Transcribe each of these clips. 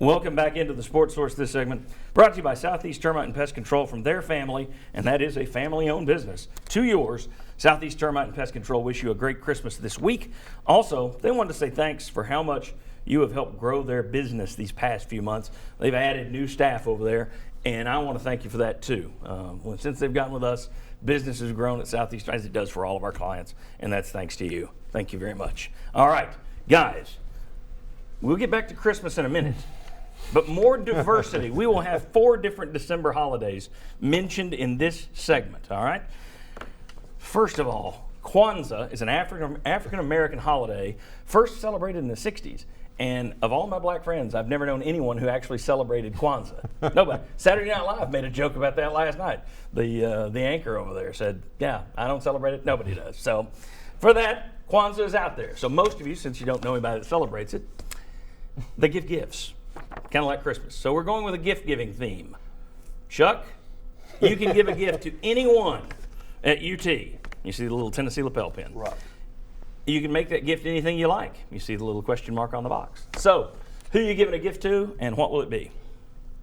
Welcome back into the Sports Source. This segment brought to you by Southeast Termite and Pest Control, from their family, and that is a family-owned business, to yours. Southeast Termite and Pest Control wish you a great Christmas this week. Also, they wanted to say thanks for how much you have helped grow their business these past few months. They've added new staff over there, and I want to thank you for that too. Since they've gotten with us, business has grown at Southeast, as it does for all of our clients, and that's thanks to you. Thank you very much. All right, guys, we'll get back to Christmas in a minute. But more diversity. We will have 4 different December holidays mentioned in this segment, all right? First of all, Kwanzaa is an African-American holiday first celebrated in the 60s. And of all my black friends, I've never known anyone who actually celebrated Kwanzaa. Nobody. Saturday Night Live made a joke about that last night. The anchor over there said, yeah, I don't celebrate it. Nobody does. So for that, Kwanzaa is out there. So most of you, since you don't know anybody that celebrates it, they give gifts. Kind of like Christmas. So we're going with a gift-giving theme. Chuck, you can give a gift to anyone at UT. You see the little Tennessee lapel pin. Right. You can make that gift anything you like. You see the little question mark on the box. So, who are you giving a gift to, and what will it be?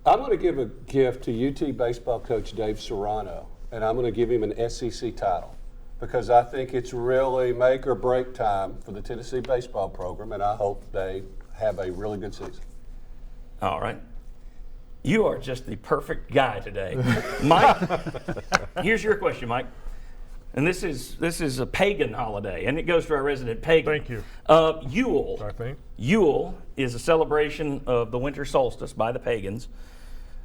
I'm going to give a gift to UT baseball coach Dave Serrano, and I'm going to give him an SEC title because I think it's really make or break time for the Tennessee baseball program, and I hope they have a really good season. All right. You are just the perfect guy today. Mike, here's your question, Mike. And this is a pagan holiday, and it goes to our resident pagan. Thank you. Yule. I think. Yule is a celebration of the winter solstice by the pagans.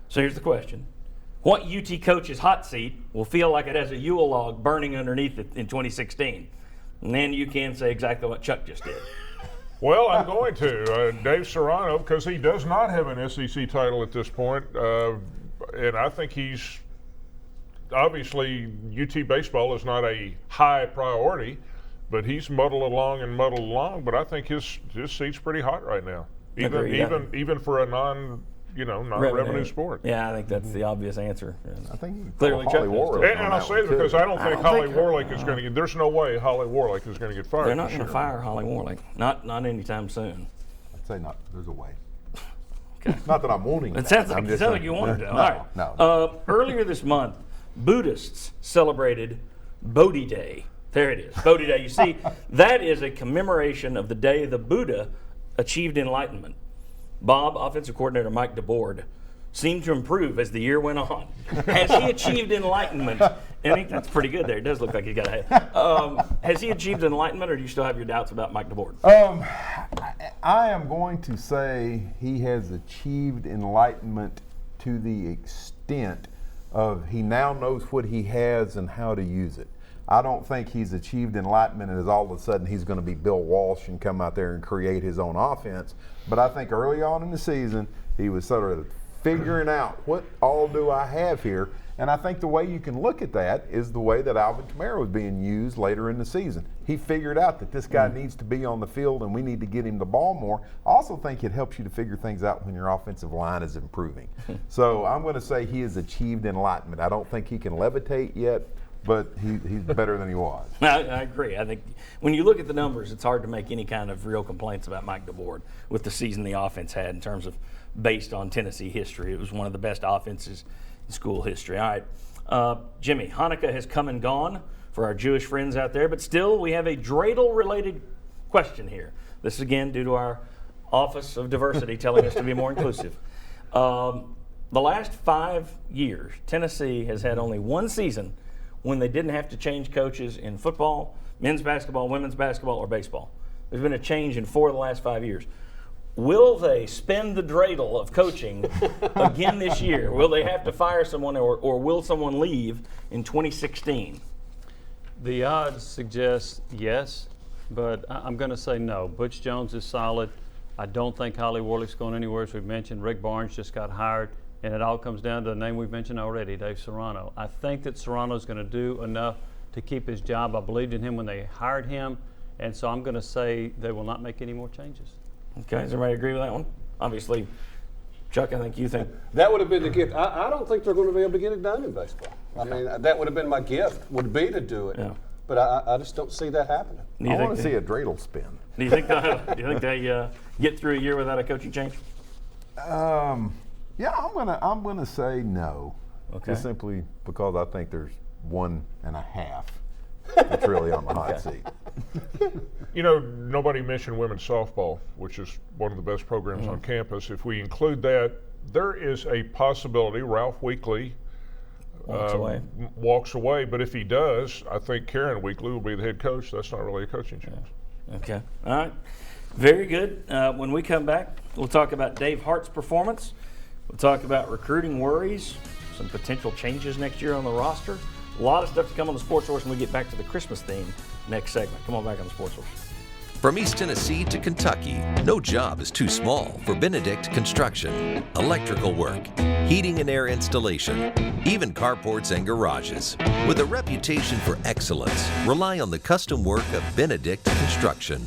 So here's the question. What UT coach's hot seat will feel like it has a Yule log burning underneath it in 2016? And then you can say exactly what Chuck just did. Well, I'm going to. Dave Serrano, because he does not have an SEC title at this point, and I think he's obviously UT baseball is not a high priority, but he's muddled along. But I think his seat's pretty hot right now, even for a non-revenue sport. Yeah, I think that's the obvious answer. I think clearly Holly Warlick. And I'll say that because I don't think Holly Warlick is going to get. There's no way Holly Warlick is going to get fired. They're not going to fire Holly Warlick. Not anytime soon. I'd say not. There's a way. Okay. Not that I'm wanting. It sounds like you wanted to. No, All right. No. Earlier this month, Buddhists celebrated Bodhi Day. There it is, Bodhi Day. You see, that is a commemoration of the day the Buddha achieved enlightenment. Bob, offensive coordinator Mike DeBoard, seemed to improve as the year went on. Has he achieved enlightenment? And that's pretty good there. It does look like he got a has he achieved enlightenment, or do you still have your doubts about Mike DeBoard? I am going to say he has achieved enlightenment to the extent of he now knows what he has and how to use it. I don't think he's achieved enlightenment and all of a sudden he's going to be Bill Walsh and come out there and create his own offense. But I think early on in the season, he was sort of figuring out what all do I have here. And I think the way you can look at that is the way that Alvin Kamara was being used later in the season. He figured out that this guy needs to be on the field and we need to get him the ball more. I also think it helps you to figure things out when your offensive line is improving. So I'm going to say he has achieved enlightenment. I don't think he can levitate yet, but he's better than he was. I agree. I think when you look at the numbers, it's hard to make any kind of real complaints about Mike DeBoard with the season the offense had in terms of based on Tennessee history. It was one of the best offenses in school history. All right, Jimmy, Hanukkah has come and gone for our Jewish friends out there, but still we have a dreidel-related question here. This is again due to our Office of Diversity telling us to be more inclusive. The last 5 years, Tennessee has had only one season when they didn't have to change coaches in football, men's basketball, women's basketball, or baseball. There's been a change in 4 of the last 5 years. Will they spend the dreidel of coaching again this year? Will they have to fire someone, or will someone leave in 2016? The odds suggest yes, but I'm going to say no. Butch Jones is solid. I don't think Holly Warlick's going anywhere, as we've mentioned. Rick Barnes just got hired. And it all comes down to the name we've mentioned already, Dave Serrano. I think that Serrano's going to do enough to keep his job. I believed in him when they hired him, and so I'm going to say they will not make any more changes. Okay, does everybody agree with that one? Obviously, Chuck, I think you think. That would have been the gift. I don't think they're going to be able to get it done in baseball. I mean, that would have been my gift, would be to do it. Yeah. But I just don't see that happening. I want to see a dreidel spin. Do you think they get through a year without a coaching change? Yeah, I'm gonna say no. Okay. Just simply because I think there's 1.5 that's really on the hot seat. You know, nobody mentioned women's softball, which is one of the best programs on campus. If we include that, there is a possibility Ralph Weekly walks away. But if he does, I think Karen Weekly will be the head coach. That's not really a coaching change. Okay. All right. Very good. When we come back, we'll talk about Dave Hart's performance. We'll talk about recruiting worries, some potential changes next year on the roster. A lot of stuff to come on the Sports Source when we get back to the Christmas theme next segment. Come on back on the Sports Source. From East Tennessee to Kentucky, no job is too small for Benedict Construction. Electrical work, heating and air installation, even carports and garages. With a reputation for excellence, rely on the custom work of Benedict Construction.